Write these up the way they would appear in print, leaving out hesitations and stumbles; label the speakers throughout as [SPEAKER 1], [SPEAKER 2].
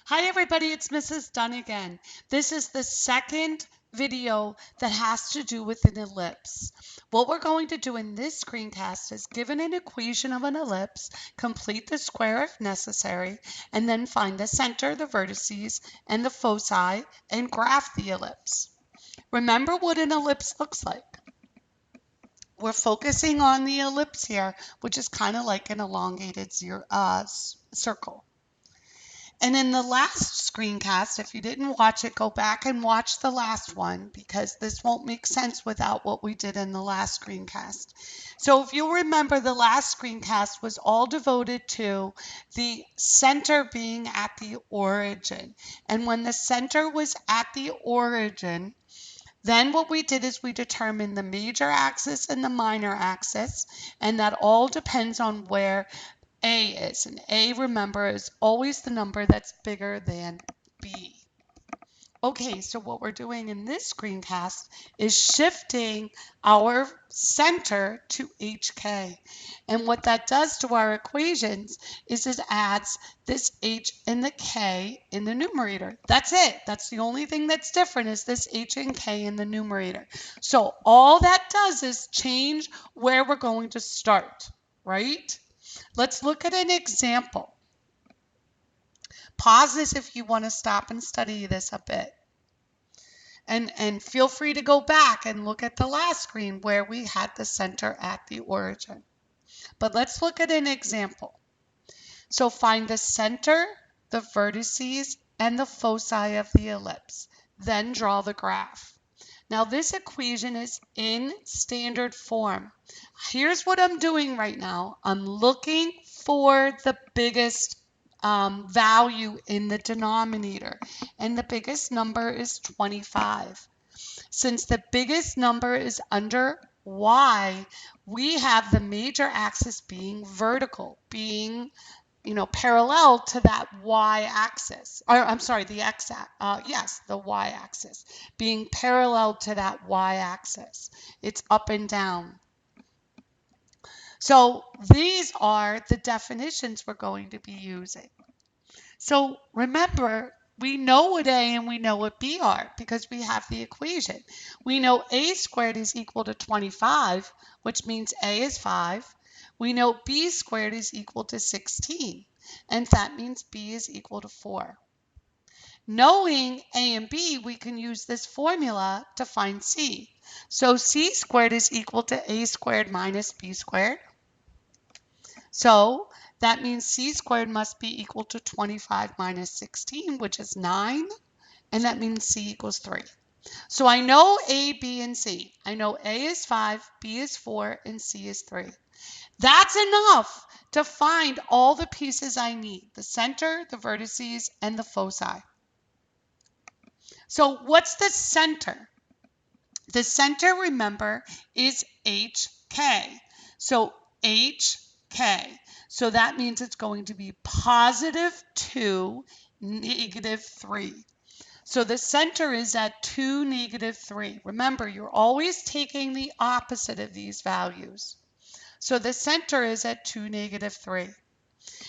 [SPEAKER 1] Hi everybody, it's Mrs. Dunn again. This is the second video that has to do with an ellipse. What we're going to do in this screencast is given an equation of an ellipse, complete the square if necessary, and then find the center, the vertices, and the foci, and graph the ellipse. Remember what an ellipse looks like. We're focusing on the ellipse here, which is kind of like an elongated circle. And in the last screencast, if you didn't watch it, go back and watch the last one because this won't make sense without what we did in the last screencast. So if you remember, the last screencast was all devoted to the center being at the origin. And when the center was at the origin, then what we did is we determined the major axis and the minor axis, and that all depends on where A is. And A, remember, is always the number that's bigger than B. Okay, so what we're doing in this screencast is shifting our center to HK. And what that does to our equations is it adds this H and the K in the numerator. That's it. That's the only thing that's different is this H and K in the numerator. So all that does is change where we're going to start, right? Let's look at an example. Pause this if you want to stop and study this a bit. And feel free to go back and look at the last screen where we had the center at the origin. But let's look at an example. So find the center, the vertices, and the foci of the ellipse. Then draw the graph. Now this equation is in standard form. Here's what I'm doing right now. I'm looking for the biggest value in the denominator, and the biggest number is 25. Since the biggest number is under y, we have the major axis being vertical, being parallel to that y-axis, or I'm sorry, the the y-axis, being parallel to that y-axis. It's up and down. So these are the definitions we're going to be using. So remember, we know what A and we know what B are because we have the equation. We know A squared is equal to 25, which means A is 5. We know B squared is equal to 16, and that means B is equal to 4. Knowing A and B, we can use this formula to find C. So C squared is equal to A squared minus B squared. So that means C squared must be equal to 25 minus 16, which is 9. And that means C equals 3. So I know A, B, and C. I know A is 5, B is 4, and C is 3. That's enough to find all the pieces I need, the center, the vertices, and the foci. So what's the center? The center, remember, is HK. So HK. So that means it's going to be positive 2, negative 3. So the center is at 2, negative 3. Remember, you're always taking the opposite of these values. So the center is at 2, negative 3.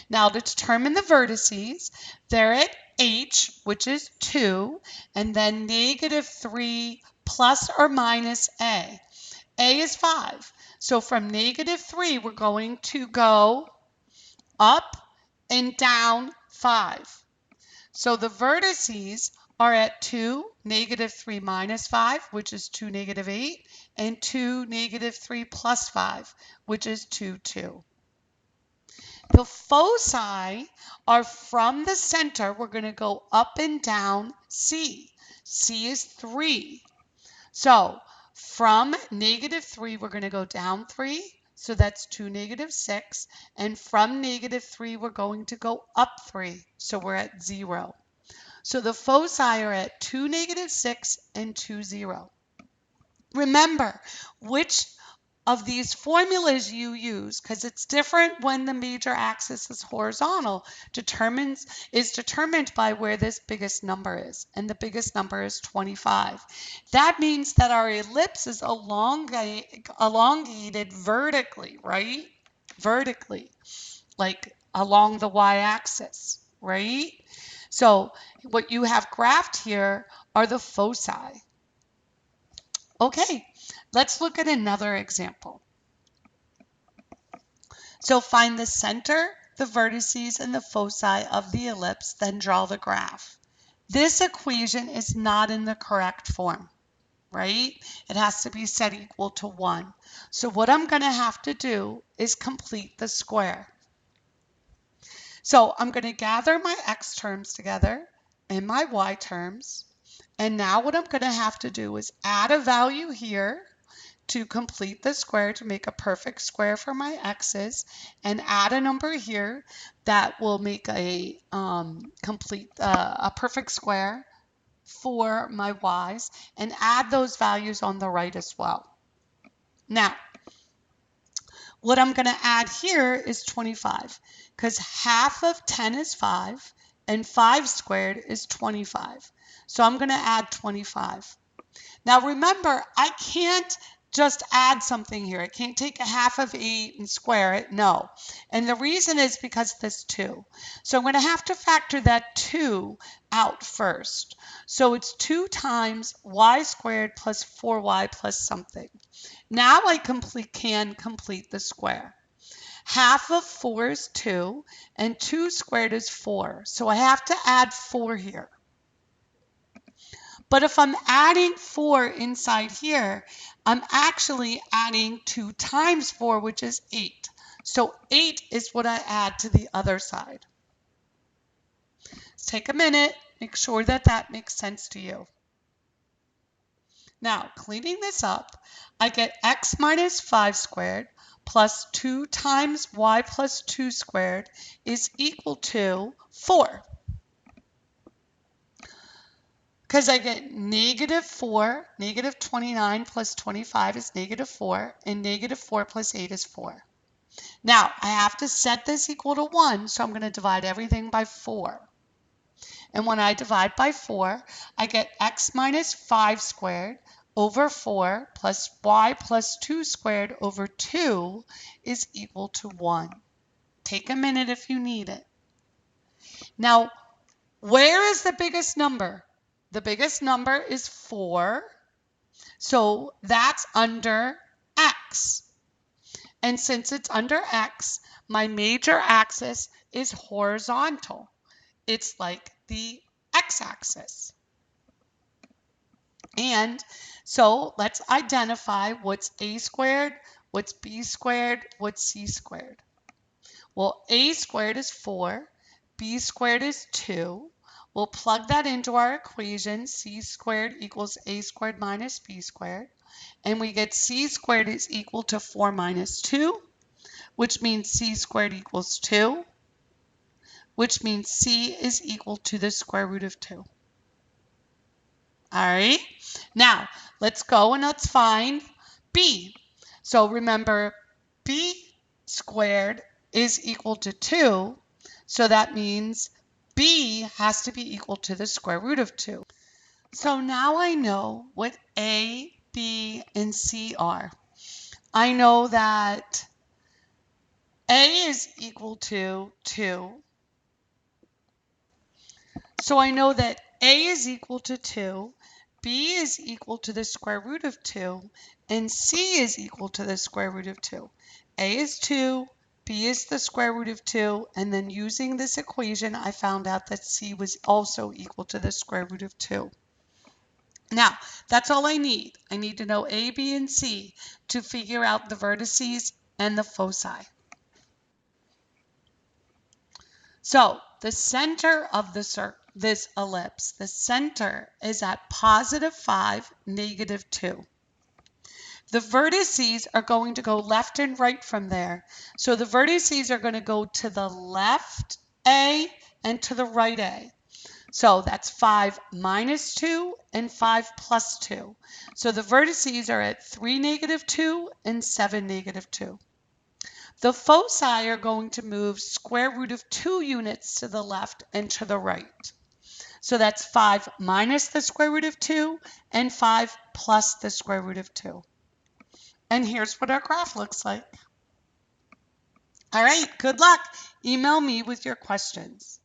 [SPEAKER 1] Now to determine the vertices, they're at H, which is 2, and then negative 3 plus or minus A. A is 5. So from negative 3, we're going to go up and down 5. So the vertices are at 2, negative 3 minus 5, which is 2, negative 8, and 2, negative 3 plus 5, which is 2, 2. The foci are from the center. We're going to go up and down C. C is 3. So from negative 3, we're going to go down 3. So that's 2, negative 6. And from negative 3, we're going to go up 3. So we're at 0. So the foci are at 2, negative 6, and 2, 0. Remember which of these formulas you use, because it's different when the major axis is horizontal, is determined by where this biggest number is, and the biggest number is 25. That means that our ellipse is elongated vertically, right? Vertically, like along the y-axis, right? So what you have graphed here are the foci. Okay, let's look at another example. So find the center, the vertices, and the foci of the ellipse, then draw the graph. This equation is not in the correct form, right? It has to be set equal to 1. So what I'm going to have to do is complete the square. So I'm going to gather my x terms together and my y terms. And now what I'm going to have to do is add a value here to complete the square to make a perfect square for my x's, and add a number here that will make a a perfect square for my y's, and add those values on the right as well. Now, what I'm going to add here is 25, because half of 10 is 5, and 5 squared is 25. So I'm going to add 25. Now remember, I can't just add something here. I can't take a half of 8 and square it. No. And the reason is because this 2. So I'm going to have to factor that 2 out first. So it's 2 times y squared plus 4y plus something. Now I can complete the square. Half of 4 is 2, and 2 squared is 4. So I have to add 4 here. But if I'm adding 4 inside here, I'm actually adding 2 times 4, which is 8. So 8 is what I add to the other side. Let's take a minute, make sure that that makes sense to you. Now, cleaning this up, I get x minus 5 squared plus 2 times y plus 2 squared is equal to 4. Because I get negative 4, negative 29 plus 25 is negative 4, and negative 4 plus 8 is 4. Now, I have to set this equal to 1, so I'm going to divide everything by 4. And when I divide by 4, I get x minus 5 squared over 4 plus y plus 2 squared over 2 is equal to 1. Take a minute if you need it. Now, where is the biggest number? The biggest number is 4, so that's under x. And since it's under x, my major axis is horizontal. It's like the x-axis. And so let's identify what's a squared, what's b squared, what's c squared. Well, a squared is 4, b squared is 2. We'll plug that into our equation. C squared equals a squared minus b squared. And we get c squared is equal to 4 minus 2, which means c squared equals 2, which means c is equal to the square root of 2. All right, now let's go and let's find b. So remember, b squared is equal to 2, so that means b has to be equal to the square root of 2. So now I know what a, b, and c are. I know that a is equal to 2. So I know that a is equal to 2, b is equal to the square root of 2, and c is equal to the square root of 2. A is 2, b is the square root of 2, and then using this equation, I found out that c was also equal to the square root of 2. Now, that's all I need. I need to know a, b, and c to figure out the vertices and the foci. So the center of this ellipse, the center is at positive 5, negative 2. The vertices are going to go left and right from there. So the vertices are going to go to the left A and to the right A. So that's 5 minus 2 and 5 plus 2. So the vertices are at 3, negative 2 and 7, negative 2. The foci are going to move square root of 2 units to the left and to the right. So that's 5 minus the square root of 2 and 5 plus the square root of 2. And here's what our graph looks like. All right, good luck. Email me with your questions.